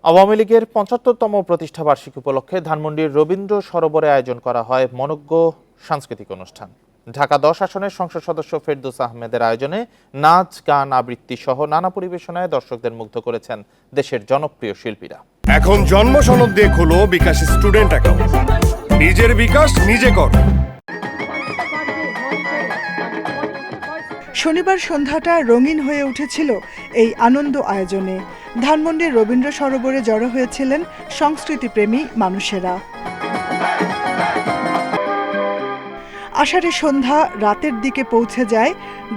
আওয়ামী লীগের ৭৫তম প্রতিষ্ঠাবার্ষিকী উপলক্ষে ধানমন্ডির রবীন্দ্র সরোবরে আয়োজন করা হয় মনোজ্ঞ সাংস্কৃতিক অনুষ্ঠান। ঢাকা ১০ আসনের সংসদ সদস্য ফেরদৌস আহমেদের আয়োজনে নাচ, গান, আবৃত্তি সহ নানা পরিবেশনায় দর্শকদের মুগ্ধ করেছেন দেশের জনপ্রিয় শিল্পীরা। এখন জন্ম সনদ দিয়ে খোলো বিকাশ স্টুডেন্ট অ্যাকাউন্ট। নিজের বিকাশ নিজে কর। শনিবার সন্ধ্যাটা রঙিন হয়ে উঠেছিল এই আনন্দ আয়োজনে। ধানমন্ডির রবীন্দ্র সরোবরে জড়ো হয়েছিলেন সংস্কৃতিপ্রেমী মানুষেরা। আষাঢ়ে সন্ধ্যা রাতের দিকে পৌঁছে যায়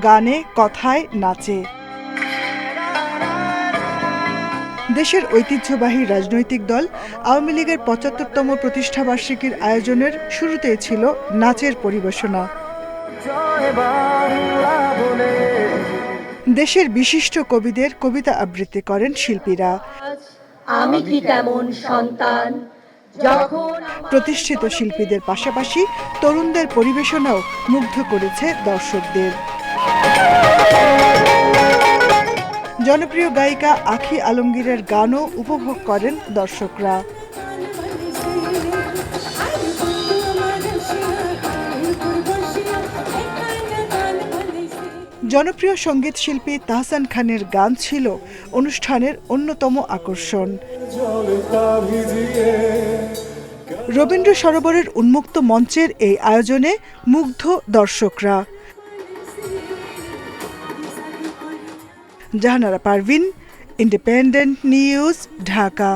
গানে, কথায়, নাচে। দেশের ঐতিহ্যবাহী রাজনৈতিক দল আওয়ামী লীগের ৭৫তম প্রতিষ্ঠাবার্ষিকীর আয়োজনের শুরুতেই ছিল নাচের পরিবেশনা। দেশের বিশিষ্ট কবিদের কবিতা আবৃত্তি করেন শিল্পীরা। আমি কি তেমন সন্তান যখন প্রতিষ্ঠিত শিল্পীদের পাশাপাশি তরুণদের পরিবেশনাও মুগ্ধ করেছে দর্শকদের। জনপ্রিয় গায়িকা আখি আলমগীরের গানও উপভোগ করেন দর্শকরা। জনপ্রিয় সঙ্গীত শিল্পী তাহসান খানের গান ছিল অনুষ্ঠানের অন্যতম আকর্ষণ। রবীন্দ্র সরোবরের উন্মুক্ত মঞ্চের এই আয়োজনে মুগ্ধ দর্শকরা। Jahanara Parveen, independent news, Dhaka.